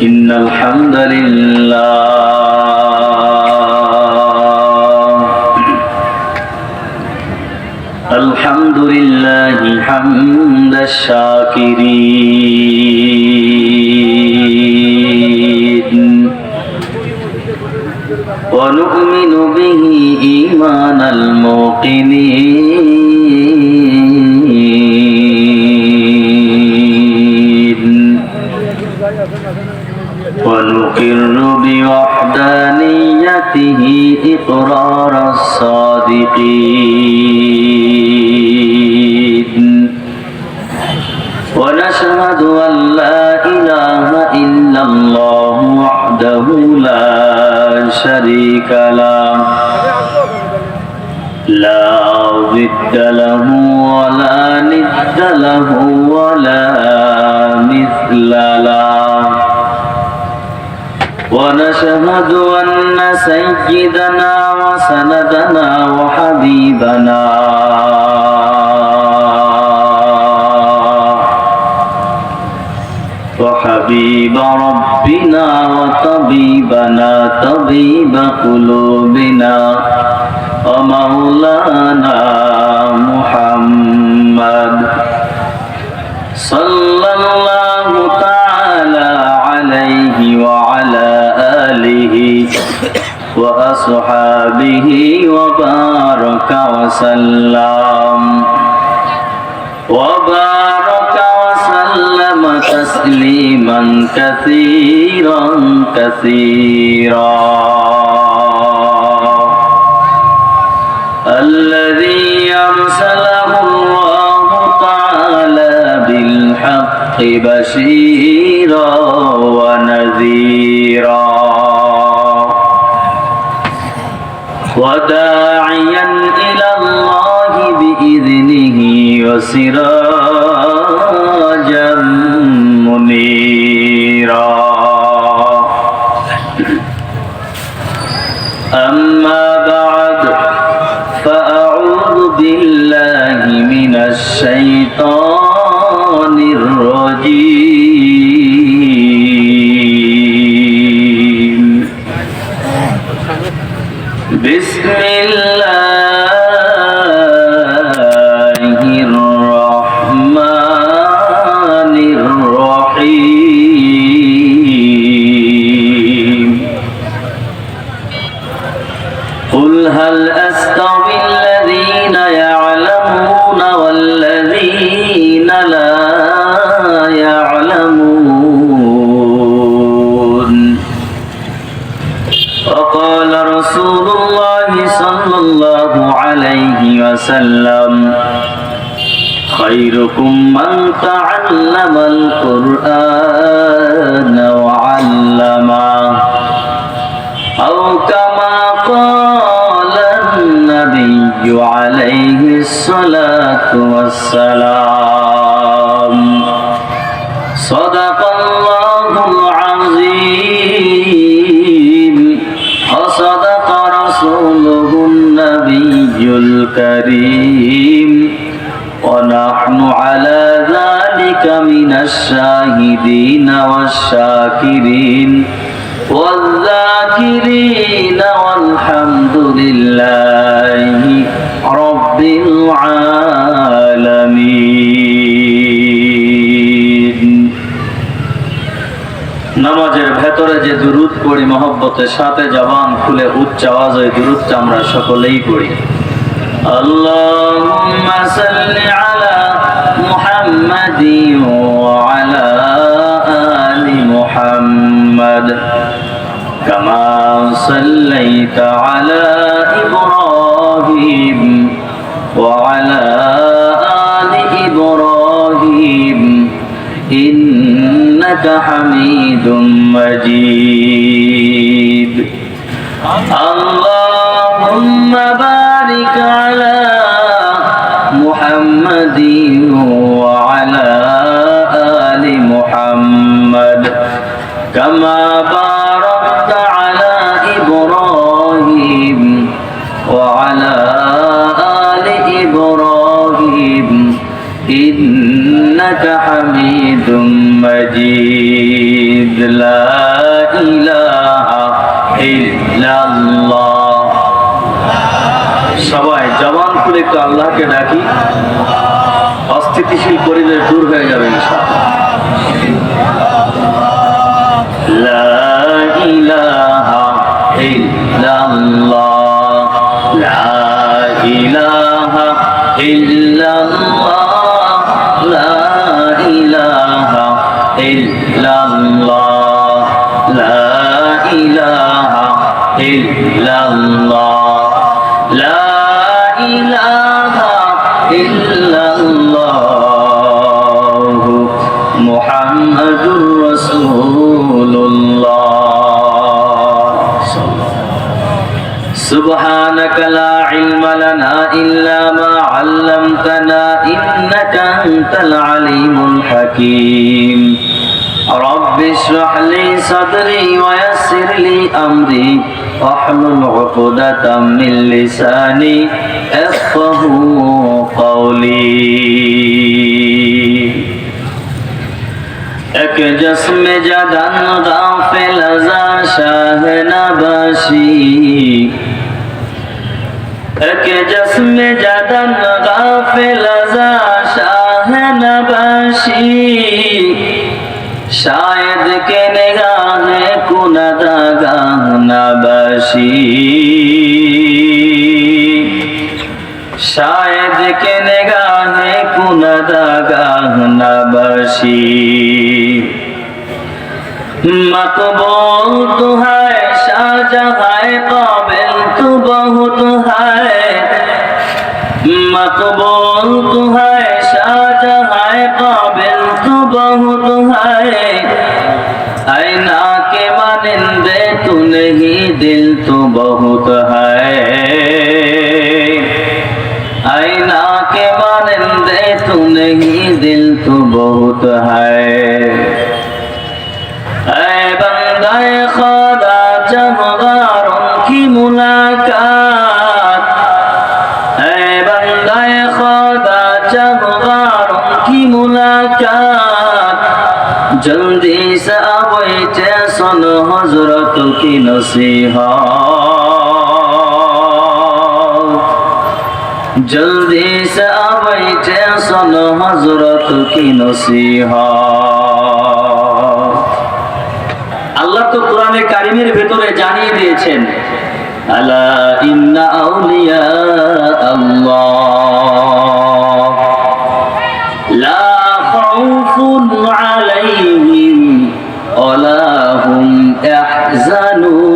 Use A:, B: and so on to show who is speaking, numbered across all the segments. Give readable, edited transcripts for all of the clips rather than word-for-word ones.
A: إن الحمد لله حمد الشاكرين ونؤمن به إيمان الموقنين ونقر بوحدانيته إقرار الصادقين ونشهد أن لا إله إلا الله وحده لا شريك له لا ضد له ولا ند له ولا مثل له ونشهد أن سيدنا وسندنا وحبيبنا وحبيب ربنا وطبيبنا طبيب قلوبنا ومولانا محمد صلى الله تعالى عليه وعلى آله وأصحابه وبارك وسلم تسليما كثيرا كثيرا الذي أرسله الله تعالى بالحق بشيرا ونذيرا وداعيا إلى الله بإذنه وسراجا منيرا أما بعد فأعوذ بالله من الشيطان الرجيم بسم الله الرحمن الرحيم قل هل أستوي الذين يعلمون والذين لا يعلمون وقال رسول الله صلى الله عليه وسلم خيركم من تعلم القرآن وعلمه أو كما قال النبي عليه الصلاة والسلام صدق الله العظيم وصدق رسوله النبي الكريم ونحن على ذلك من الشاهدين والشاكرين والذاكرين والحمد لله رب العالمين নামাজের ভেতরে যে দুরূদ পড়ি মহব্বতের সাথে জবান খুলে উচ্চ আওয়াজে দুরূদটা আমরা সকলেই পড়ি আল্লাহুম্মা সাল্লি আলা মুহাম্মাদিন ওয়া আলা আলি মুহাম্মাদ কামা সাল্লাইতা আলা ইব্রাহিম ওয়া আলা আলি ইব্রাহিম ইন্নাকা হামিদুম মাজিদ আল্লাহুম্মা বারিক আলা মুহাম্মাদিন ওয়া আলা আলি মুহাম্মাদ কামা বারাকতা আলা ইব্রাহিম ওয়া আলা আলি ইব্রাহিম ইন্নাকা হামিদুম মাজিদ লা ইলাহা ইল্লাল্লাহ। সবাই জবান খুলে একটু আল্লাহকে ডাকি, অস্থিতিশীল পরিবেশ দূর হয়ে যাবে ইনশাআল্লাহ। লা ইলাহা ইল্লাল্লাহ, লা ইলাহা ইল্লাল্লাহ, লা ইলাহা ইল্লাল্লাহ, লা ইলাহা ইল্লাল্লাহ, লা ইলাহা ইল্লাল্লাহ, মুহাম্মাদুর রাসূলুল্লাহ। সুবহানাকা লা ইলমা লানা ইল্লা মা 'আল্লামতানা ইন্নাকা আনতাল আলিমুল হাকীম। رب اشرح لي صدري ويسر لي أمري واحلل عقدة من لساني يفقهوا قولي। এক জস্ম জাদান গাফিল আযা শাহ নবাশি, এক জস্ম জাদান গাফিল আযা শাহ নবাশি, शायद के निगाह कुनदागा नबाशी, शायद के निगाह कुनदागा नबाशी। मकबूल तो है शाहजहां काबिल तो बहुत है, मकबूल तो है शाहजहां काबिल तो बहुत है, ऐना के मानिंदे तू नहीं दिल तो बहुत है, ऐना के मानिंदे तू नहीं दिल तो बहुत है। ऐ बंदाए खुदा चमगारों की मुलाकात, ऐ बंदाए खुदा चमगारों की मुलाकात, जल्दी से आवे सुन हजरत की नसीहत, जल्दी से आवे सुन हजरत की नसीहत। আল্লাহ তো কোরআনে কারিমের ভেতরে জানিয়ে দিয়েছেন, আলা ইন্না আউলিয়া আল্লাহ লা খাউফুন আলাইহিম ওয়ালা হুম ইয়াহজানুন।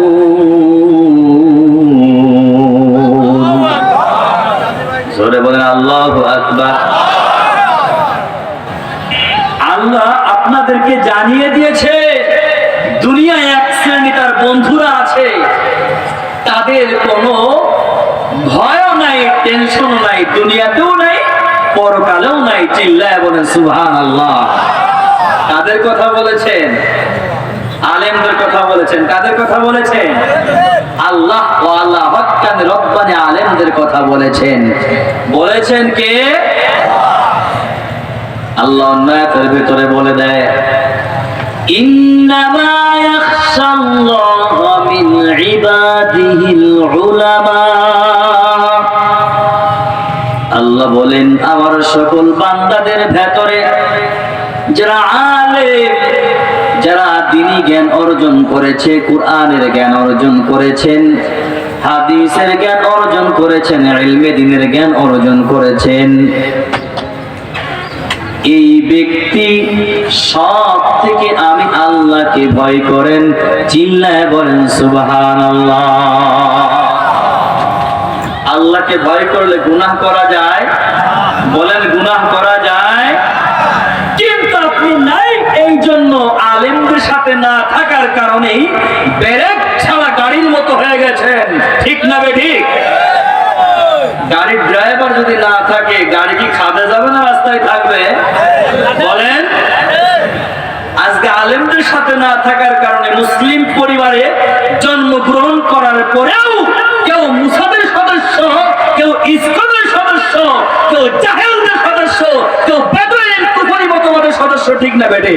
A: জোরে বলেন আল্লাহু আকবার। আল্লাহ আপনাদেরকে জানিয়ে দিয়েছে দুনিয়ায় এক শ্রেণী তার বন্ধুরা আছে, তাদের কোনো ভয় নাই, টেনশন নাই, দুনিয়াতেও নাই, পরকালেও নাই। চিল্লায় বলেন সুবহানাল্লাহ। কাদের কথা বলেছেন? আলেমদের কথা বলেছেন। কাদের কথা বলেছেন? আল্লাহ ও আল্লাহ হক্কানি রব্বানি আলেমদের কথা বলেছেন। বলেছেন কে? আল্লাহ অন্যায়ের ভিতরে বলে দেয়, ইন্নামা ইয়াখশাল্লাহা মিন ইবাদিহিল উলামা। আল্লাহ বলেন আমার সকল বান্দাদের ভেতরে যারা আলেম, যারা দ্বীনি জ্ঞান অর্জন করেছে, কুরআনের জ্ঞান অর্জন করেছেন, হাদিসের জ্ঞান অর্জন করেছেন, ইলমে দ্বীনের জ্ঞান অর্জন করেছেন, এই ব্যক্তি সব থেকে আমি আল্লাহকে ভয় করেন। চিল্লায় বলেন সুবহানাল্লাহ। আল্লাহকে ভয় করলে গুনাহ করা যায়? বলেন গুনাহ করা যায়? কিন্তু আপনি নাই, এই জন্য আলেমদের সাথে না থাকার কারণেই ব্রেক ছাড়া গাড়ির মতো হয়ে গেছেন। ঠিক না বেঠিক? গাড়ির ড্রাইভার যদি না থাকে গাড়ি কি খাদে যাবে না রাস্তায় থাকবে? বলেন। আজকে আলেমদের সাথে না থাকার কারণে মুসলিম পরিবারে জন্মগ্রহণ করার পরেও কেউ মুসাদের সদস্য, কেউ ইসকনের সদস্য, কেউ জাহেলদের সদস্য, কেউ বেদুইন কুফরি মতবাদের সদস্য। ঠিক না বেটে?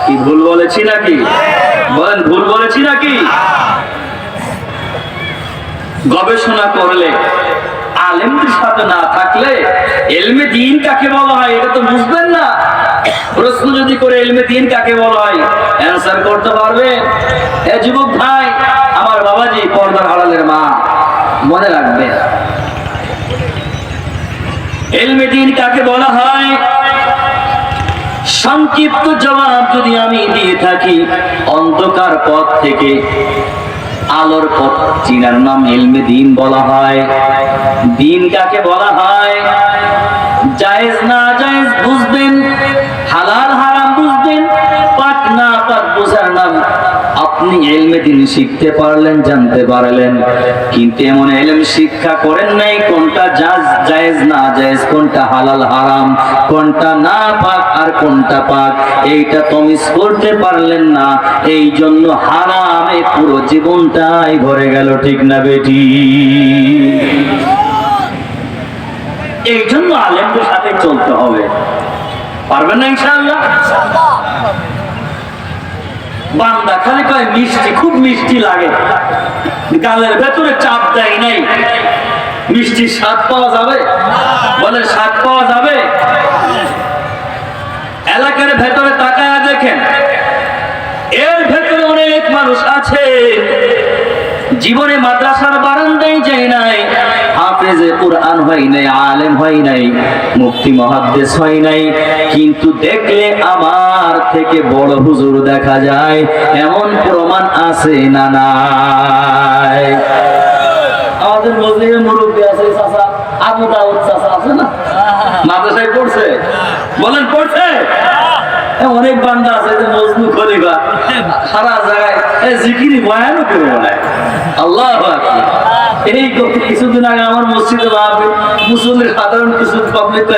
A: কি ভুল বলেছি নাকি? বলেন ভুল বলেছি নাকি? গবেষণা করলে, আলেমদের সাথে না থাকলে ইলমে দ্বীন কাকে বলা হয় এটা তো বুঝবেন না। প্রশ্ন যদি করে ইলমে দ্বীন কাকে বলা হয় অ্যানসার করতে পারবে? এ যুবক ভাই, আমার বাবাজি পর্দার আড়ালের মা, মনে রাখবে ইলমে দ্বীন কাকে বলা হয়। সংক্ষিপ্ত জবাব যদি আমি দিয়ে থাকি, অন্ধকার পথ থেকে আলোর পথ চিনার নাম ইলমে দ্বীন বলা হয়। দ্বীন কাকে বলা হয়? জায়েজ না জায়েজ বুঝবেন, হালাল হারাম বুঝবেন, পাক না পাক বোঝার নাম আপনি ইলমে দ্বীন শিখতে পারলেন, জানতে পারলেন, কিন্তু এমন ইলম শিক্ষা করেন নাই কোনটা জায়েজ না জায়েজ, কোনটা হালাল হারাম, কোনটা না পাক আর কোনটা পাক, এইটা তমিজ করতে পারলেন না। এই জন্য হারামে পুরো জীবনটাই ভরে গেল, ঠিক না বেটি? এই জন্য আলেমদের সাথে চলতে হবে। পারবেন না ইনশাআল্লাহ? বান্দা খালি কয় মিষ্টি, খুব মিষ্টি লাগে, গালের ভেতরে চাপ দেয় নাই, মিষ্টির স্বাদ পাওয়া যাবে? বলে স্বাদ পাওয়া যাবে? এলাকার ভেতরে তাকায়া দেখেন, এর ভেতরে অনেক মানুষ আছে জীবনে মাদ্রাসার বারান্দায় যায় নাই, হাফেজে কুরআন হয় নাই, আলেম হয় নাই, মুফতি মুহাদ্দিস হয় নাই, কিন্তু দেখলে আমার থেকে বড় হুজুর দেখা যায়, এমন প্রমাণ আছে না নাই? আমাদের মসজিদে মুরব্বী আছে, চাচা আবু দাউদ চাচা আছে না, মাদ্রাসায় পড়ছে, বলেন পড়ছে? অনেক বান্দা আছে যে মজনু খলিফা সারা জায়গায় জিকিরি বয়ানও করে বলায় আল্লাহু আকবার। এই কিছুদিন আগে আমার মসজিদে মুসলিমের সাধারণ কিছু পাবলিক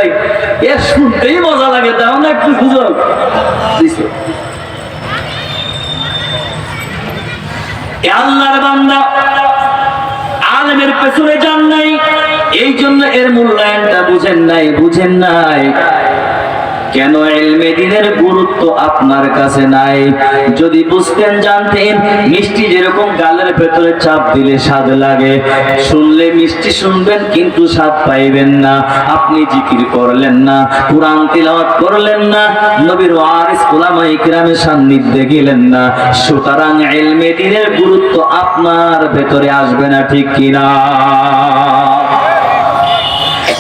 A: এ শুনতেই মজা লাগে, দাও না একটু সুযোগ দিছে। আল্লাহর বান্দা আলেমের পেছনে যান নাই, এই জন্য এর মূল্যায়নটা বুঝেন নাই। কেন ইলমে দ্বীনের গুরুত্ব আপনার কাছে নাই? যদি বুঝতেন, জানতেন, মিষ্টি যেরকম গালের ভেতরে চাপ দিলে স্বাদ লাগে, শুনলে মিষ্টি শুনবেন কিন্তু স্বাদ পাইবেন না, আপনি জিকির করলেন না, কুরআন তিলাওয়াত করলেন না, নবীর ওয়ারিস উলামায়ে কিরামের সান্নিধ্যে গেলেন না, সুতরাং ইলমে দ্বীনের গুরুত্ব আপনার ভেতরে আসবে না, ঠিক কিনা?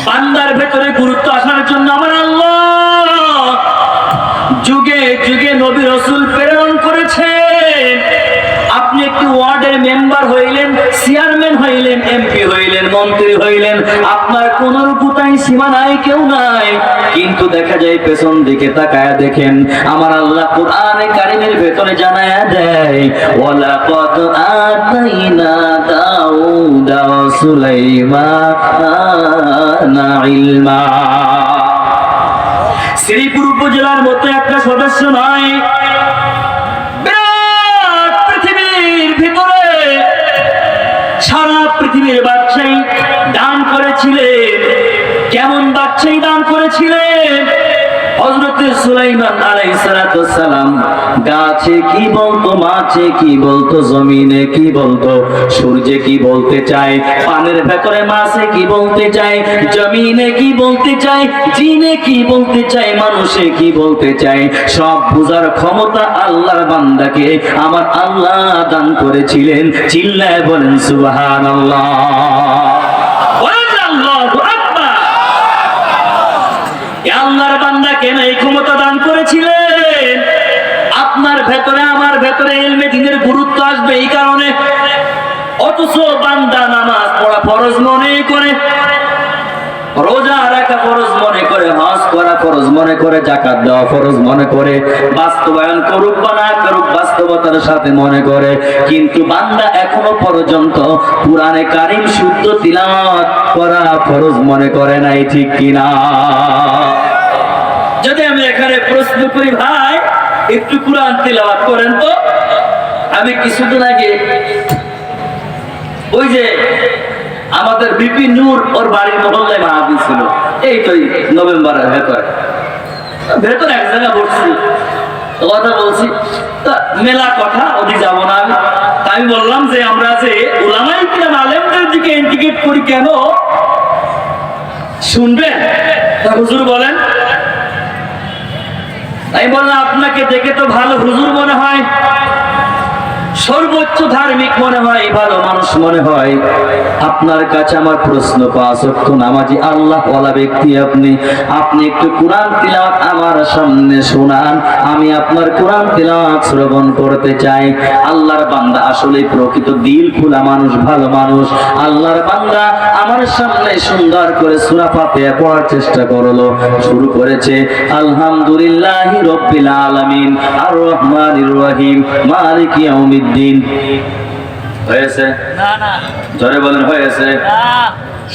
A: বান্দার ভেতরে গুরুত্ব আসার জন্য আমার আল্লাহ যুগে যুগে নবী রাসূল প্রেরণ করেছে। আপনি একটি ওয়ার্ডের মেম্বার হইলেন, চেয়ারম্যান হইলেন, এমপি হইলেন, মন্ত্রী হইলেন, আপনার কোন রূপতাই সীমা নাই, কেউ নাই, কিন্তু দেখা যায় পেছন দিকে তাকায়া দেখেন আমার আল্লাহ কোরআনে কারীমের ভেতরে জানায়া দেয়, ওয়ালাকাদ আতাইনা দাউদা ওয়া সুলাইমানা ইলমা। শ্রীপুর উপজেলার মতো একটা সদস্য নয়, বিরাট পৃথিবীর ভিতরে সারা পৃথিবীর বাদশাহী দান করেছিলেন। কেমন বাদশাহী দান করেছিলেন? হযরত সুলাইমান আলাইহিস সালাম গাছে কি বলতো, মাছে কি বলতো, জমিনে কি বলতো, সূর্যে কি বলতে চায়, পানের ভেতরে মাছে কি বলতে চায়, জমিনে কি বলতে চায়, জিনে কি বলতে চায়, মানুষে কি বলতে চায়, সব বুঝার ক্ষমতা আল্লাহর বান্দাকে আমার আল্লাহ দান করেছিলেন। চিল্লায় বলেন সুবহানাল্লাহ। আল্লাহর বান্দাকে এই ক্ষমতা দান করেছিলেন। আপনার ভেতরে আমার ভেতরে ইলমে দ্বীনের গুরুত্ব আসবে এই কারণে। অথচ বান্দা নামাজ পড়া ফরজ মনে করে, রোজা রাখা ফরজ মনে করে, হজ করা ফরজ মনে করে, যাকাত দেওয়া ফরজ মনে করে, বাস্তবায়ন করুক বা না করুক বাস্তবতার সাথে মনে করে, কিন্তু বান্দা এখনো পর্যন্ত কুরআনে কারীম শুদ্ধ তিলাওয়াত করা ফরজ মনে করে নাই, ঠিক কিনা? যদি আমি এখানে প্রশ্ন করি, ভাই একটু কুরআন তিলাওয়াত করেন তো। আমি কিছুদিন আগে ওই যে আমাদের বিপি নূর ওর বাড়ির মহল্লায় মাহফিল ছিল, এই তো নভেম্বরের ভেতরে এক জায়গায় বসছি, কথা বলছি তা মেলা কথা ওদিকে যাব না আমি। তাই আমি বললাম যে আমরা যে উলামায়ে কিরাম আলেমদের দিকে ইন্ডিকেট করি কেন শুনবেন? তা হুজুর বলেন। আমি বললাম আপনাকে দেখে তো ভালো হুজুর মনে হয়, সর্বোচ্চ ধার্মিক মনে হয়, ভালো মানুষ মনে হয়। আপনার কাছে আমার প্রশ্ন, 5 ওয়াক্ত নামাজি আল্লাহ ওয়ালা ব্যক্তি আপনি, আপনি একটু কোরআন তিলাওয়াত আমার সামনে শোনান, আমি আপনার কোরআন তিলাওয়াত শ্রবণ করতে চাই। আল্লাহর বান্দা আসলে প্রকৃত দিল খোলা মানুষ, ভালো মানুষ। আল্লাহর বান্দা আমার সামনে সুন্দর করে সূরা ফাতিহা পড়ার চেষ্টা করলো, শুরু করেছে আলহামদুলিল্লাহি রাব্বিল আলামিন আর রহমানির রহিম মালিকি ইয়াউমিদ্দিন। হয়েছে না? না, জোরে বলেন হয়েছে না।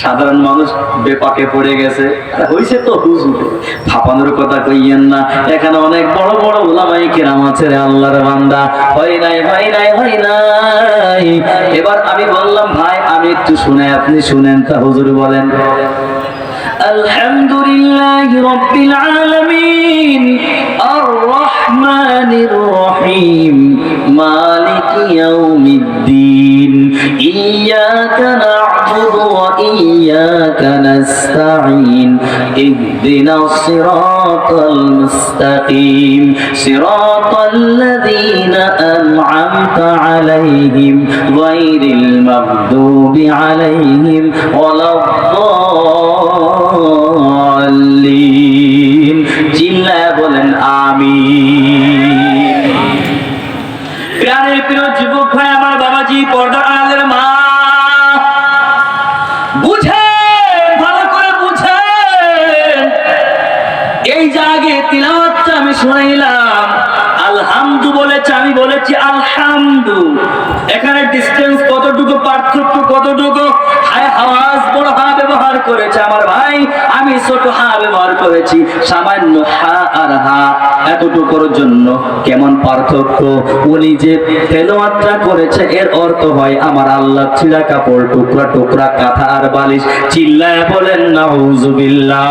A: সাধারণ মানুষ বেপাকে পড়ে গেছে, হইছে তো হুজুর, ফাপানোর কথা কইয়েন না। এখানে অনেক বড় বড় উলামায়ে কিরাম আছে রে আল্লাহর বান্দা, হয় নাই হয় নাই হয় নাই। এবার আমি বললাম ভাই আমি একটু শুনে, আপনি শুনেন। তা হুজুর বলেন আলহামদুলিল্লাহি রাব্বিল আলামিন আর রহমানির রহিম মালিকি ইয়াউমিদ্দিন ইয়্যাকা না'বুদু ওয়া ইয়্যাকা নাস্তাঈন ইহদিনাস সিরাতাল মুস্তাকিম সিরাতাল্লাযীনা আন'আমতা আলাইহিম গায়রিল মাগদুবি আলাইহিম ওয়ালাদ-দাল্লিন। চিল্লায়া বলেন আমিন। প্রাণের প্রিয় যুবক ভাই আমার, বাবাজি, পর্দা আড়ালের মা, বুঝেন, ভালো করে বুঝেন। এই জায়গায় তিলাওয়াতটা আমি শুনাইলাম, আলহামদু বলেছে, আমি বলেছি আলহামদু। এখানে ডিসটেন্স কতটুকু, পার্থক্য কতটুকু? হায় আওয়াজ বড় হা ব্যবহার করেছে আমার ভাই, আমি ছোট হা ব্যবহার করেছি। সামান্য হা আর হা এতটুকুর জন্য কেমন পার্থক্য? উনি যে তেলাওয়াতটা করেছে এর অর্থ হয় আমার আল্লাহ ছিঁড়া কাপড়, টুকরা টুকরা কাঁথা আর বালিশ। চিল্লায় বলেন নাউজুবিল্লাহ।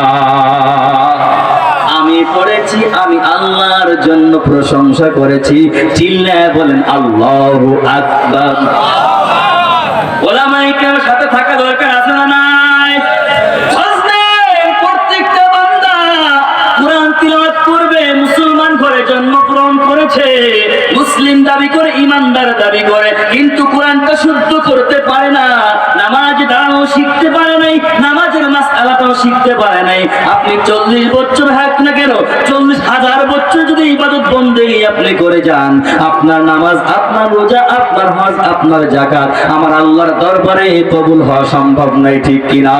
A: আমি পড়েছি, আমি আল্লাহর জন্য প্রশংসা করেছি। চিল্লায় বলেন আল্লাহু আকবার। ওলামায়ে কিরামের সাথে থাকা দরকার আছে না নাই? প্রত্যেকটা বান্দা কোরআন তিলাওয়াত করবে, মুসলমান ঘরে জন্মগ্রহণ করেছে, মুসলিম দাবি করে, ইমানদার দাবি করে, কিন্তু কোরআনটা শুদ্ধ করতে পারে না, নামাজ দাঁড়ানো শিখতে পারে নাই, নামাজের মাসআলাটাও শিখতে পারে নাই। আপনি 40 বছর হাক না কেন, 40,000 বছর যদি ইবাদত বন্দেগী আপনি করে যান, আপনার নামাজ, আপনার রোজা, আপনার হজ, আপনার যাকাত আমার আল্লাহর দরবারে কবুল হওয়া সম্ভব নাই, ঠিক কিনা?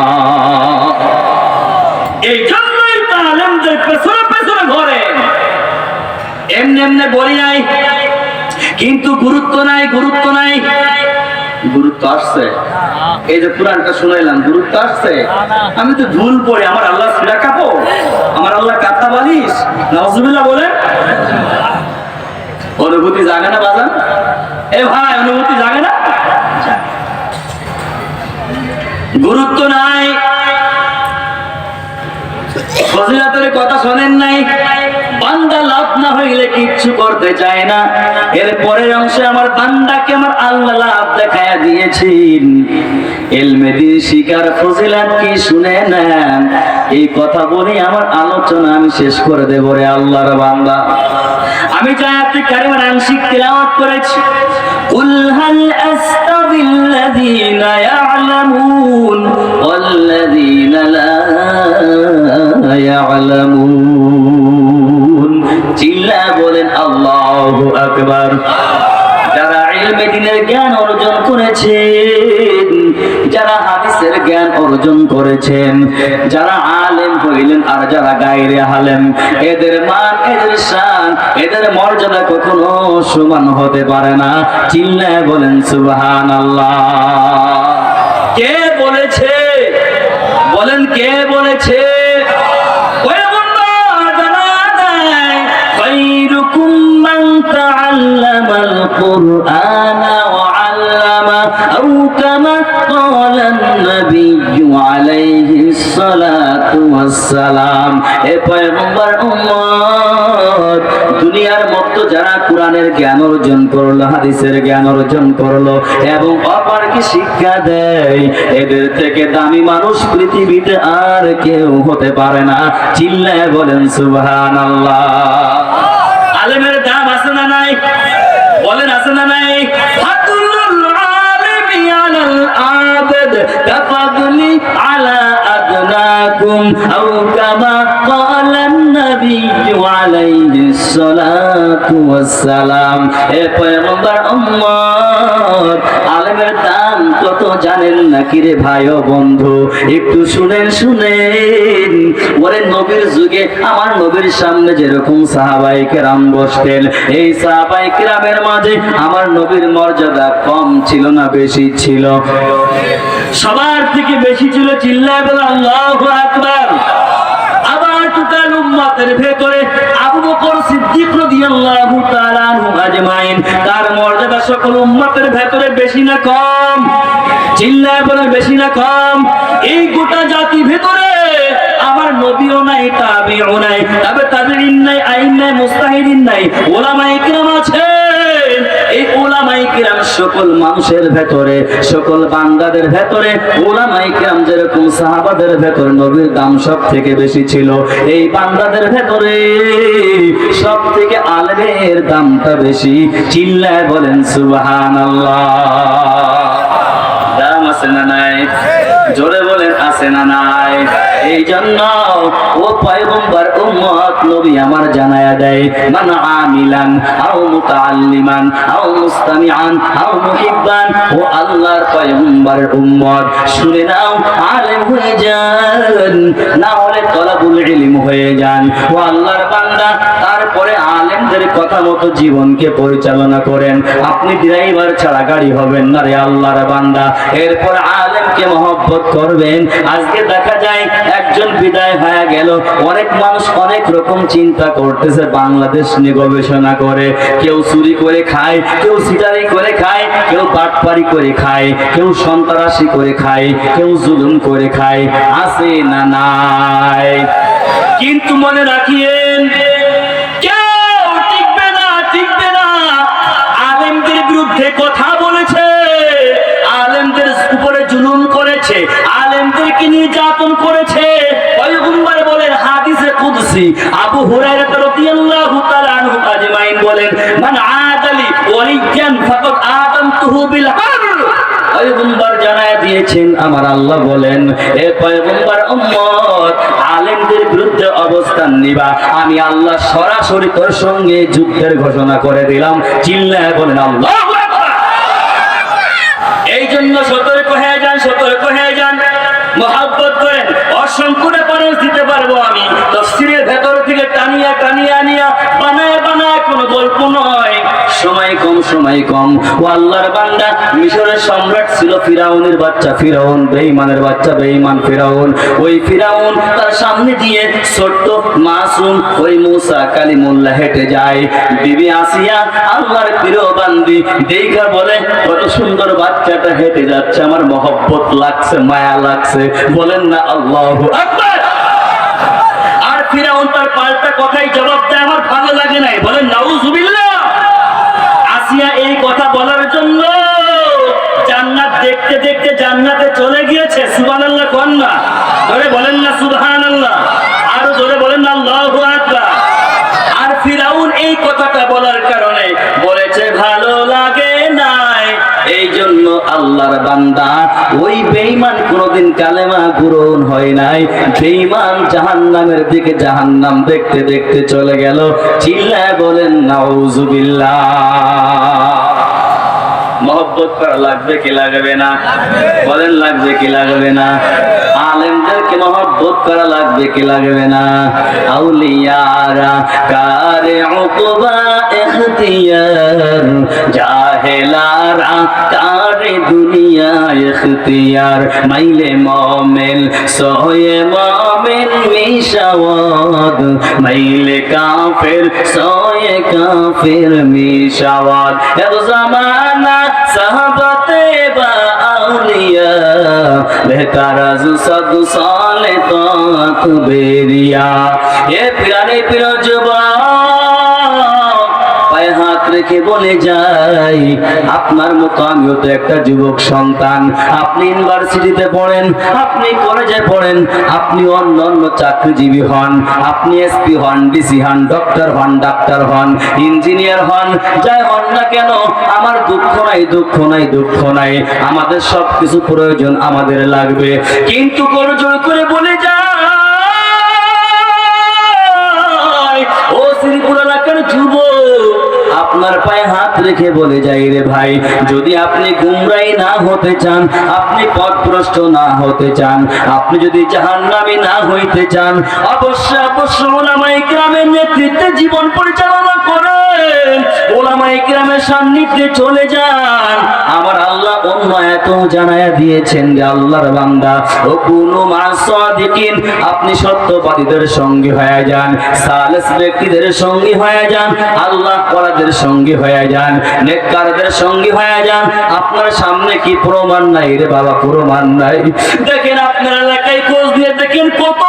A: এই জন্যই তো আলেমদের পেছনে পেছনে ঘরে এমনি এমনি বলি নাই, কিন্তু গুরুত্ব নাই, গুরুত্ব নাই। গুরুত্ব আসছে? এই যে কোরআনটা শুনাইলাম, গুরুত্ব আসছে? আমি তো ভুল পড়ি, আমার আল্লাহ ছিঁড়া কাপড়, আমার আল্লাহ কাঁথা বালিশ। নাউজুবিল্লাহ বলেন। অনুভূতি জাগে না বাজান? এ ভাই, অনুভূতি জাগে না? গুরুত্ব নাই। ফজিলাতের কথা শোনেন নাই? বান্দা লাভ না হইলে কিচ্ছু করতে চায় না। এর পরের অংশে আমার বান্দাকে আমার আল্লাহ লাভ দেখায়া দিয়েছেন। ইলমে দ্বীন শিকার ফজিলাত কি শুনে নেন। এই কথা বলে আমার আলোচনা আমি শেষ করে দেব রে আল্লাহর বান্দা। আমি আয়াতে কারিমার আংশিক তিলাওয়াত করেছি। কুল হাল আস্তাবিল্লাযীনা ইয়া'লামুন ওয়াল্লাযীনা লা ইয়া'লামুন। চিল্লা বলেন আল্লাহু আকবার। যারা ইলমে দ্বীনের জ্ঞান অর্জন করেছেন, যারা হাদিসের জ্ঞান অর্জন করেছেন, যারা আলেম হইলেন আর যারা গায়রে আলেম, এদের মান, এদের শান, এদের মর্যাদা কখনো সমান হতে পারে না। চিল্লায় বলেন সুবহানাল্লাহ। কে বলেছে? বলেন কে বলেছে? খায়রুকুম মান তাআল্লামাল কুরআনা ওয়া আল্লামা আও কামা ক্বালান নাবিয়্যু আলাইহিস সালাতু ওয়াস সালাম। এ পয়গম্বর উম্মত দুনিয়ার মতো যারা কোরআনের জ্ঞান অর্জন করলো, হাদিসের জ্ঞান অর্জন করলো এবং অপরকে শিক্ষা দেয়, এদের থেকে দামি মানুষ পৃথিবীতে আর কেউ হতে পারে না। চিল্লায় বলেন সুবহানাল্লাহ। আলেমের দাম আছে না নাই? বলেন আছে না নাই? ফাদলুল আলিমি আলাল আবিদ কাফাদলি আলা আদনাকুম আও কামা ক্বালান নবী আলাইহিস সালাতু ওয়াস সালাম। এ পয়গম্বর উম্মত, আলেমের দাম কত জানেন নাকি রে ভাই ও বন্ধু? একটু শুনেন শুনেন। ওরে নবীর যুগে আমার নবীর সামনে যেরকম সাহাবায়ে কেরাম বসতেন, এই সাহাবায়ে কেরামের মাঝে আমার নবীর মর্যাদা কম ছিল না বেশি ছিল? সবার থেকে বেশি ছিল। চিল্লায় বলে আল্লাহু আকবার। আবার টোটাল উম্মতের ভেতরে আবু বকর সিদ্দিক রাদিয়াল্লাহু তাআলা আনহু আজমাইন, তার মর্যাদা সকল উম্মতের ভেতরে বেশি না কম? চিল্লায় বলে বেশি না কম? এই গোটা জাতি ভেতরে আমার নবীও নাই, তাবিঈও নাই, তাবিঈন নাই, আইন নাই, মুস্তাহিদিন নাই, উলামায়ে কিরাম আছে। এই উলামায়ে কিরাম সকল মানুষের ভেতরে, সকল বান্দাদের ভেতরে উলামায়ে কিরাম যেরকম সাহাবাদের ভেতরে নবীর দাম সব থেকে বেশি ছিল, এই বান্দাদের ভেতরে সব থেকে আলেমের দামটা বেশি। চিল্লায় বলেন সুবহানাল্লাহ। দাম আছে না নাই? জোরে বলেন আছে না নাই? এই জন্য ও পয়গম্বর উম্মত নবী আমার জানায়া দেয়, মান আমিলান আও মুতাআল্লিমান আও মুস্তামিআন আও মুহিব্বান, ও আল্লাহর পয়গম্বর উম্মত শুনে নাও, আলেম হয়ে যান, না হলে তলাবুল ইলম হয়ে যান। ও আল্লাহর বান্দা, তারপরে আলেমদের কথা মতো জীবনকে পরিচালনা করেন। আপনি ড্রাইভার ছাড়া গাড়ি হবেন না রে আল্লাহর বান্দা। এরপর আলেমকে মহব্বত করবেন। আজকে দেখা যায় একজন বিদায় হয়ে গেল, অনেক মানুষ অনেক রকম চিন্তা করতেছে, বাংলাদেশ নিয়ে গবেষণা করে। কেউ চুরি করে খায়, কেউ সিটারি করে খায়, কেউ বাটপারি করে খায়, কেউ সন্ত্রাসী করে খায়, কেউ জুলুম করে খায়। আছে না নাই? কিন্তু মনে রাখিয়েন, কেউ টিকবে না, টিকবে না। আলেমদের বিরুদ্ধে কথা বলেছে, আলেমদের উপরে জুলুম করেছে, আলেমদেরকে নির্যাতন করেছে। পয়গম্বর বলেন হাদিসে কুদসি, আবু হুরায়রা রাদিয়াল্লাহু তাআলা আনহু আজমাইন বলেন, মান আদালি ওয়ালিয়ান ফাকাদ আদামতুহু বিল হারব। পয়গম্বর জানায় দিয়েছেন, আমার আল্লাহ বলেন, এ পয়গম্বর উম্মত, আলেমদের বিরুদ্ধে অবস্থান নিবা, আমি আল্লাহ সরাসরি তোর সঙ্গে যুদ্ধের ঘোষণা করে দিলাম। চিল্লায় বলেন আল্লাহু আকবার। এই জন্য সতর্ক হয়ে যান, সতর্ক হয়ে যান, মহব্বত করেন। অসংখ্য রেফারেন্স দিতে পারবো আমি, তাফসীরের ভেতর থেকে টানিয়া টানিয়া আনিয়া বানায় বানায়, কোনো গল্প নয়। সময় কম, সময় কম। ও আল্লাহর বান্দা, মিশরের সম্রাট ছিল ফিরাউনের বাচ্চা ফিরাউন, বেঈমানের বাচ্চা বেঈমান ফিরাউন। ওই ফিরাউন তার সামনে দিয়ে ছোট্ট মাসুম ওই মুসা কালিমুল্লাহ হেঁটে যায়। বিবি আসিয়া আল্লাহর প্রিয় বান্দি দেখা বলে, কত সুন্দর বাচ্চাটা হেঁটে যাচ্ছে, আমার মহব্বত লাগছে, মায়া লাগছে। বলেন না আল্লাহু আকবার। আর ফিরাউন তার পাল্টা কথাই জবাব দেয়, আমার ভালো লাগে নাই। বলেন নাউজুবিল্লাহ। আসিয়া এই কথা বলার জন্য জান্নাত দেখতে দেখতে জান্নাতে চলে গিয়েছে। সুবহানাল্লাহ কোন না? জোরে বলেন না সুবহানাল্লাহ। আরো জোরে বলেন না আল্লাহু আকবার। আর ফিরাউন এই কথাটা বলার কারণে বলেছে ভালো লাগে নাই। এই জন্য আল্লাহর বান্দা, ওই বেঈমান কোনদিন কালেমা গ্রহণ হয় নাই। বেঈমান জাহান্নামের দিকে, জাহান্নাম দেখতে দেখতে চলে গেল। চিল্লায় বলেন নাউজুবিল্লাহ। মহব্বত করা লাগবে কি লাগবে না? বলেন লাগবে কি লাগবে না? আলেমদেরকে মহব্বত করা লাগবে কি লাগবে না? আউলিয়ারা কারে উকবা ইখতিয়ার, জাহেলারা কারে দুনিয়া ইখতিয়ার। মাইলে মুমিন সোয়ে মুমিন মিশাওয়াদ, মাইলে কাফির সোয়ে কাফির মিশাওয়াদ। এক জামানা সাহাবাতে বা আউলিয়া, বেহতার আজ সদ সালে তাত বেরিয়া। এ প্যারে প্রিয় যুবক, রেখে বলে যাই, আপনার মতো আমিও তো একটা যুবক সন্তান। আপনি ইউনিভার্সিটিতে পড়েন, আপনি কলেজে পড়েন, আপনি অন্য অন্য চাকরিজীবী হন, আপনি এসপি হন, ডিসি হন, ডক্টর হন, ডাক্তার হন, ইঞ্জিনিয়ার হন, যাই হন না কেন, আমার দুঃখ নাই, দুঃখ নাই, দুঃখ নাই। আমাদের সবকিছু প্রয়োজন আমাদের লাগবে, কিন্তু জোর করে বলে যায়, ও শ্রীপুর এলাকার যুবক, আপনার পায়ে হাত রেখে বলে যাই রে ভাই, যদি আপনি গুমরাই না হতে চান, আপনি পথভ্রষ্ট না হতে চান, আপনি যদি জাহান্নামী না হইতে চান, অবশ্যই অবশ্যই উলামায়ে কিরামের নেতৃত্বে জীবন পরিচালনা করেন, উলামায়ে কিরামের সান্নিধ্যে চলে যান। আমার আল্লাহ অন্য আয়াতেও জানায়া দিয়েছেন যে আল্লাহর বান্দা, ও কুনু মা'আস সাদিকিন, আপনি সত্যবাদীদের সঙ্গে হয়ে যান, সালেস ব্যক্তিদের সঙ্গে হয়ে যান, আল্লাহ ওয়ালাদের সঙ্গে হয়ে যান, নেককারদের সঙ্গে হয়ে যান। আপনার সামনে কি প্রমাণ নাই রে বাবা? প্রমাণ নাই। দেখেন আপনার এলাকায় খোঁজ দিয়ে দেখেন, কত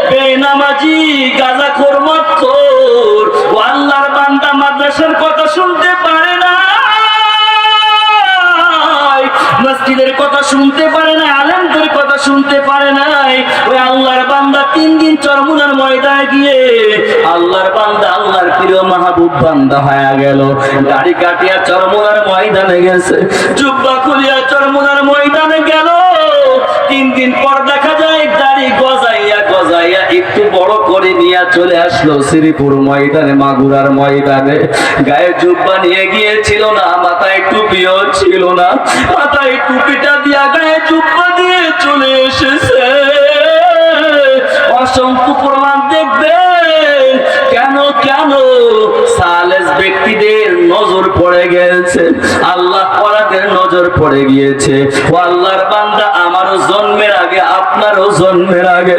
A: বেনামাজি, গাঁজাখোর, মদখোর, ও আল্লাহর বান্দা মাদ্রাসার কথা শুনতে পারে না, মসজিদের কথা শুনতে পারে না, আলেমদের কথা শুনতে পারে নাই। ওই আল্লাহর বান্দা 3 দিন চরমুনার ময়দানে গিয়ে আল্লাহর বান্দা, আল্লাহর প্রিয় মাহবুব বান্দা হয়ে গেল। দাড়ি কাটিয়া চরমুনার ময়দানে গেছে, জুব্বা খুলিয়া চরমুনার ময়দানে গেল। 3 দিন পর দেখা যায় দাড়ি গজাইয়া গজাইয়া একটু বড় করে নিয়ে চলে আসলো শ্রীপুর ময়দানে, মাগুরার ময়দানে। গায়ে জুব্বা নিয়ে গিয়েছিল না, মাথায় টুপিও ছিল না, মাথায় টুপিটা দিয়া গায়ে জুব্বা দিয়ে চলে এসেছে। অসংখ্য প্রমাণ দেখবেন। কেন কেন? সালেস ব্যক্তিদের নজর পড়ে গেছে, আল্লাহ ওয়ালাদের নজর পড়ে গিয়েছে। ও আল্লাহর বান্দা, আমারও জন্মের আগে, আপনারও জন্মের আগে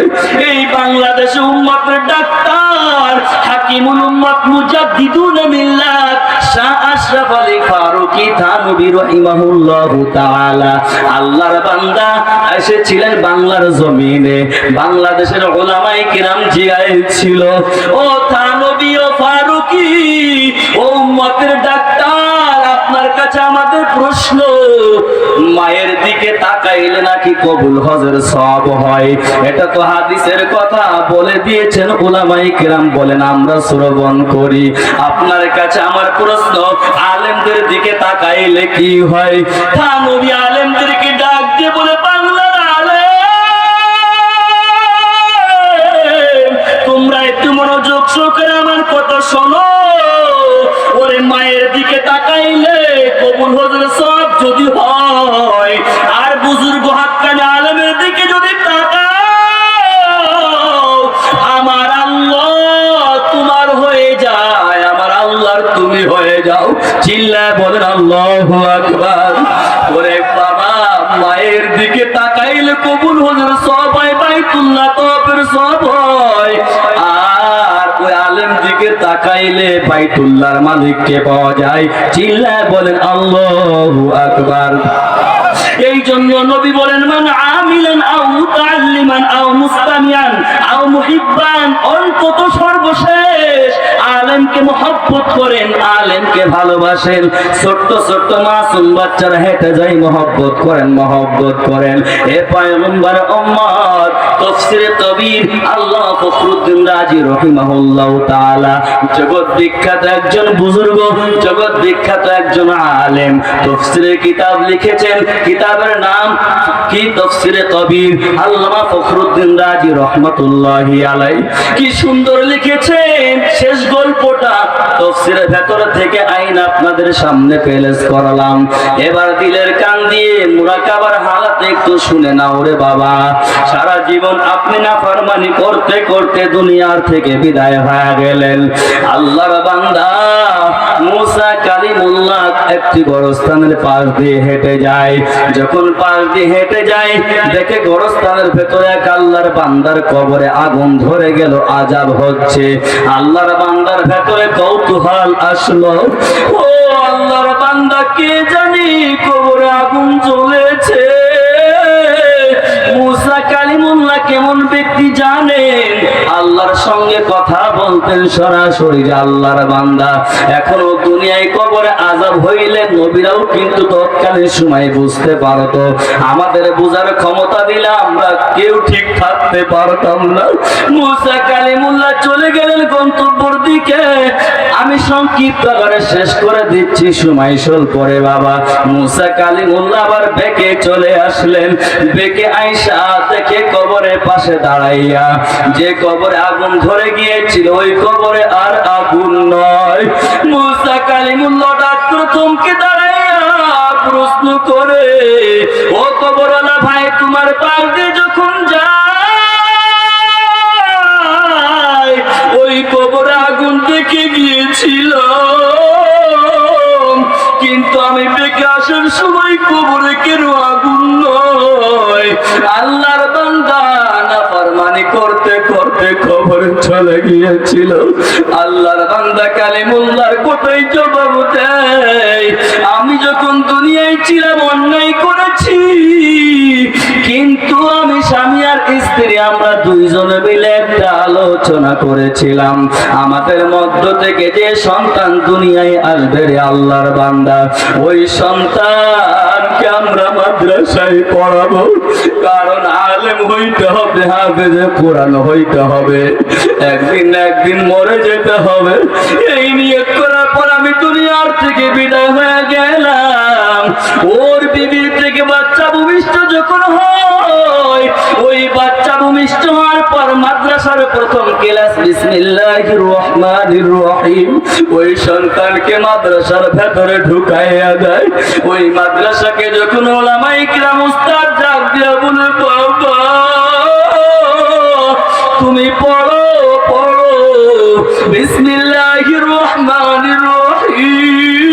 A: এই বাংলাদেশে উম্মতের ডাক্তার, হাকিমুল উম্মত, মুজাদ্দিদুল মিল্লাত শাহ আশরাফ আলী ফারুকী থানভী রাহিমাহুল্লাহু তাআলা, আল্লাহর বান্দা এসেছিলেন বাংলার জমিনে। বাংলাদেশের উলামায়ে কিরাম জিয়ায় ছিল। ও থানভী ও ফারুকী, ও উম্মতের ডাক্তার, আপনার কাছে আমাদের প্রশ্ন, মায়ের দিকে তাকাইলে নাকি কবুল হজের সওয়াব হয়? এটা তো হাদিসের কথা বলে দিয়েছেন উলামায়ে কিরাম, বলেন আমরা শ্রবণ করি। আপনার কাছে আমার প্রশ্ন, আলেমদের দিকে তাকাইলে কি হয়? থানভী আলেমদেরকে ডাক দিয়ে বলে, বাংলার আলেম, তোমরা একটু মনোযোগ সহকারে আমার কথা শোনো। ওরে মায়ের দিকে তাকাইলে কবুল হজের সওয়াব যদি হয়, আর বুজুর্গ হাক্কানি আলেমের দিকে যদি তাকাও, আমার আল্লাহ তোমার হয়ে যায়, আমার আল্লাহর তুমি হয়ে যাও। চিল্লায় বলেন আল্লাহু আকবার। ওরে বাবা, মায়ের দিকে তাকাইলে কবুল হজের সওয়াব হয়, বাইতুল্লাহ তওয়াফের সওয়াব হয়, আর ওই আলেম দিকে তাকাইলে বাইতুল্লাহর মালিককে পাওয়া যায়। চিল্লায় বলেন আল্লাহু আকবার। এই জন্য নবী বলেন, মান আমিলান আও মুতাআল্লিমান আও মুস্তামিয়ান আও মুহিব্বান, অন্তত সর্বশেষ আলেমকে মহব্বত করেন, আলেমকে ভালোবাসেন। ছোট্ট ছোট্ট মাসুম বাচ্চারা হেঁটে যায়, মহব্বত করেন, মহব্বত করেন। এ পয়গম্বর উম্মত, তাফসীরে কবির আল্লাহ ফখরুদ্দিন রাজি রাহিমাহুল্লাহু তাআলা, জগৎ বিখ্যাত একজন বুজুর্গ, জগৎ বিখ্যাত একজন আলেম, তাফসীরের কিতাব লিখেছেন। কিতাবের নাম কি? তাফসীরে কবির, আল্লামা ফখরুদ্দিন রাজি রাহমাতুল্লাহি আলাইহি। কি সুন্দর লিখেছেন। শেষ গল্পটা তাফসীরের ভেতর থেকে আইন আপনাদের সামনে পেশ করলাম। এবার দিলের কান দিয়ে মুরাকাবার হালাতে একটু শুনে নাও রে বাবা। সারা জীবন আপনি নাফরমানি করতে করতে দুনিয়ার থেকে বিদায় হয়ে গেলেন। আল্লাহর বান্দা মুসা কালিমুল্লাহ একটি গোরস্থানের পাশ দিয়ে হেঁটে যায়। যখন পাশ দিয়ে হেঁটে যায়, দেখে গোরস্থানের ভেতরে এক আল্লাহর বান্দার কবরে আগুন ধরে গেল, আযাব হচ্ছে। আল্লাহর বান্দার ভেতরে কৌতূহল আসলো, ও আল্লাহর বান্দা, কে জানি কবরে আগুন জ্বলেছে। মুসা কালিমুল্লাহ কেমন ব্যক্তি জানেন? আল্লাহর সঙ্গে কথা বল বলতেন সরাসরি যে আল্লাহর বান্দা এখনো দুনিয়ায় কবরে আযাব হইলে নবীরাও কিন্তু তৎকালীন সময় বুঝতে পারতো। আমাদের বোঝার ক্ষমতা দিলে আমরা কেউ ঠিক থাকতে পারতাম না। মুসা কালিমুল্লাহ চলে গেলেন গন্তব্যের দিকে। আমি সংক্ষিপ্ত করে শেষ করে দিচ্ছি, সময় স্বল্প পরে বাবা। মুসা কালিমুল্লাহ আবার বেঁকে চলে আসলেন। বেঁকে আইসা দেখে কবরের পাশে দাঁড়াইয়া যে কবরে আগুন ধরে গিয়েছিল ওই কবরে আর আগুন নয়। মুসা কালিমুল্লাহ ডাক করে থমকে দাঁড়াইয়া প্রশ্ন করে, ও কবরওয়ালা ভাই, তোমার পাশ দিয়ে যখন যায় ওই কবরে আগুন দেখে গিয়েছিল, কিন্তু আমি বেঁকে আসার সময় কবরে কেন আগুন নয়? আল্লাহর বান্দা নাফরমানি করতে করতে কবরে চলে গিয়েছিল। আল্লাহর বান্দা কালিমুল্লাহর কোথায় জবাব দেয়, আমি যখন দুনিয়ায় ছিলাম অন্যায় করেছি, কিন্তু আমি স্বামী আর স্ত্রী আমরা দুইজনে মিলে একটা আলোচনা করেছিলাম আমাদের মধ্য থেকে যে সন্তান দুনিয়ায় আসবে রে আল্লাহর বান্দা, ওই সন্তানকে আমরা মাদ্রাসায় পড়াবো, কারণ আলেম হইতে হবে, হাফেজে কোরআন হইতে হবে, একদিন না একদিন মরে যেতে হবে। এই নিয়ত করার পর আমি দুনিয়ার থেকে বিদায় হয়ে গেলাম। ওর বিবির থেকে বাচ্চা ভূমিষ্ঠ যখন হয়, ওই বাচ্চা ভূমিষ্ঠ হওয়ার পর মাদ্রাসার প্রথম ক্লাস বিসমিল্লাহির রহমানির রহিম, ওই সন্তানকে মাদ্রাসার ভেতরে ঢুকাইয়া দেয়। ওই মাদ্রাসাকে যখন উলামায়ে কিরাম উস্তাদ ডাক দিয়া বলে, বাবা তুমি পড়ো পড়ো বিসমিল্লাহির রহমানির রহিম,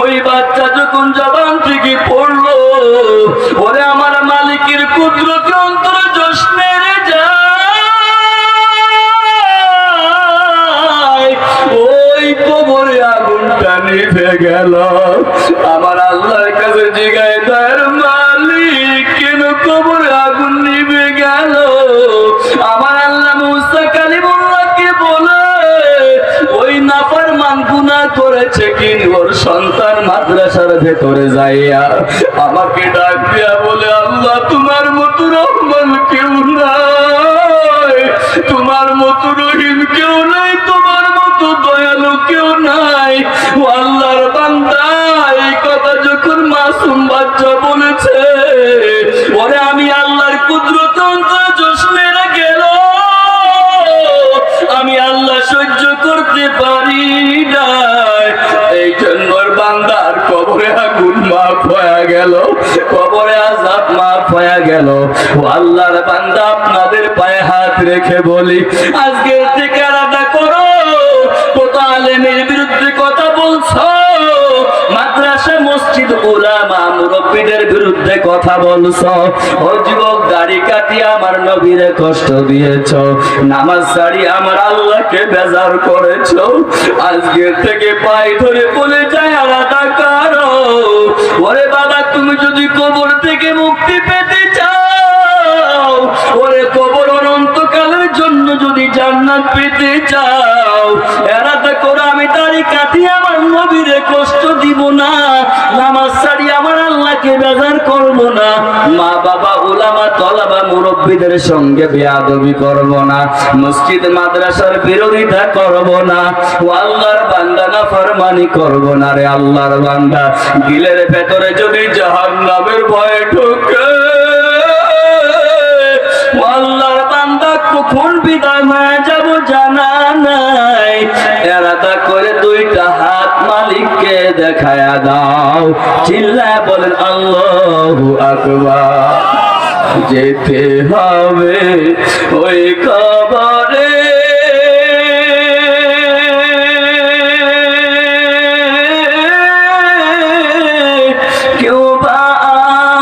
A: ওই বাচ্চা যখন জবান থেকে পড়লো, ওরে আমার মালিকের কুদরতি অন্তরে জোশ মেরে যায়, ওই কবরে আগুনটা নিভে গেল। আমার আল্লাহর কাছে জিজ্ঞাসা, দয়ার মালিক কেন কবরে আগুন নিভে গেল? আমার আল্লাহ মুসা কালিমুল্লাহকে বলে, ওই নাফরমান গুনাহ করেছে, কিন্তু ওর সন্তান মাদ্রাসার ভেতরে যাইয়া আমাকে ডাক দিয়া বলে, আল্লাহ তোমার মতো রহমান কেউ নাই, তোমার মতো রহিম কেউ নাই, তোমার মতো দয়ালু কেউ নাই। ও আল্লাহর বান্দা, এই কথা যখন মাসুম বাচ্চা বলেছে, ওরে আমি আল্লাহর কুদরত অন্তরে জোশ মেরে গেল, আমি আল্লাহ সহ্য করতে পারি না। এই জন্য বান্দার কবরে আগুন মাফ হয়ে গেল, কবরে আযাব মাফ হয়ে গেল। ও আল্লাহর বান্দা, আপনাদের পায়ে হাত রেখে বলি, আজকে থেকে আলাদা করো। কত আলেমের বিরুদ্ধে কথা বলছো, মাদ্রাসা মসজিদ উলামা মুরব্বিদের বিরুদ্ধে কথা বলছো। ও যুবক, দাড়ি কাটিয়ে আমার নবীরে কষ্ট দিয়েছ, নামাজ ছাড়িয়ে আমার আল্লাহকে বেজার করেছো। আজকে থেকে পায়ে ধরে বলে যায় আলাদা করো। ওরে বাবা, তুমি যদি কবর থেকে মুক্তি পেতে চাও, ওরে কবর অনন্তকালের জন্য যদি জান্নাত পেতে চাও, আলাদা করো। আমি দাড়ি কাটিয়ে আমার নবীরে কষ্ট দিব না, নামাজ ছাড়িয়ে আমার আল্লাহকে বেজার করব না, মা বাবা উলামা তলাবা মুরব্বিদের সঙ্গে বেয়াদবি করব না, মসজিদ মাদ্রাসার বিরোধিতা করব না, ও আল্লাহর বান্দা নাফরমানি করব না। রে আল্লাহর বান্দা, দিলের ভেতরে যদি জাহান্নামের ভয় ঢোকে, ও আল্লাহর বান্দা কখন বিদায় হয়ে যাব জানা নাই। এরাদা করে দুইটা হাত মালিককে দেখায়া দাও, চিল্লায় বলেন আল্লাহু আকবার। যেতে হবে ওই কবরে, কেউ বা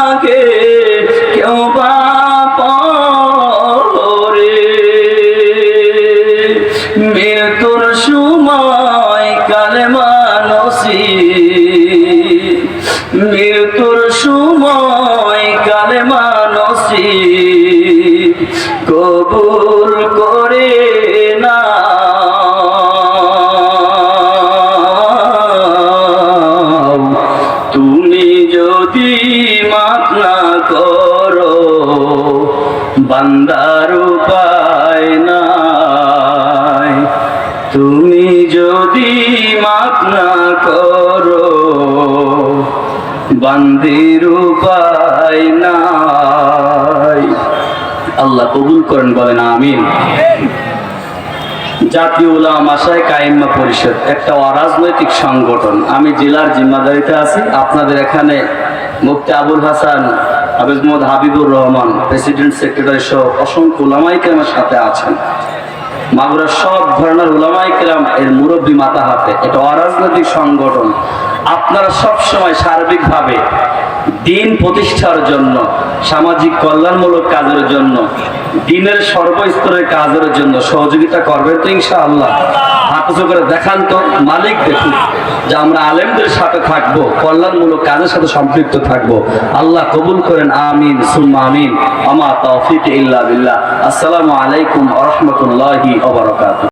A: আগে কেউ বা পরে, মৃত্যুর সময় কালেমা নসিব, মৃত্যুর সময় কালেমা নসিব কবুল যদি মাফ না করো বান্দির উপায় নাই। আল্লাহ কবুল করেন, বলেন আমিন। জাতীয় উলামা মাশায়েখ আইম্মা পরিষদ একটা অরাজনৈতিক সংগঠন। আমি জেলার জিম্মাদারিতে আছি। আপনাদের এখানে মুফতি আবুল হাসান, হাফেজ মোহাম্মদ হাবিবুর রহমান, প্রেসিডেন্ট সেক্রেটারি সহ অসংখ্য উলামায়ে কেরামের সাথে আছেন। মাগুরার সব ধরনের উলামায়ে কেরাম এর মুরব্বী মাথা হাতে। এটা অরাজনৈতিক সংগঠন। আপনারা সব সময় সার্বিকভাবে দিন প্রতিষ্ঠার জন্য, সামাজিক কল্যাণমূলক কাজের জন্য, দিনের সর্বস্তরের কাজের জন্য সহযোগিতা করবেন তো ইনশাআল্লাহ? হাত উঁচু করে দেখান তো, মালিক দেখুন যে আমরা আলেমদের সাথে থাকবো, কল্যাণমূলক কাজের সাথে সম্পৃক্ত থাকবো। আল্লাহ কবুল করেন, আমিন সুম্মা আমিন। আমা তাওফীক ইল্লা বিল্লাহ। আসসালামু আলাইকুম ওয়া রাহমাতুল্লাহি ওয়া বারাকাতুহু।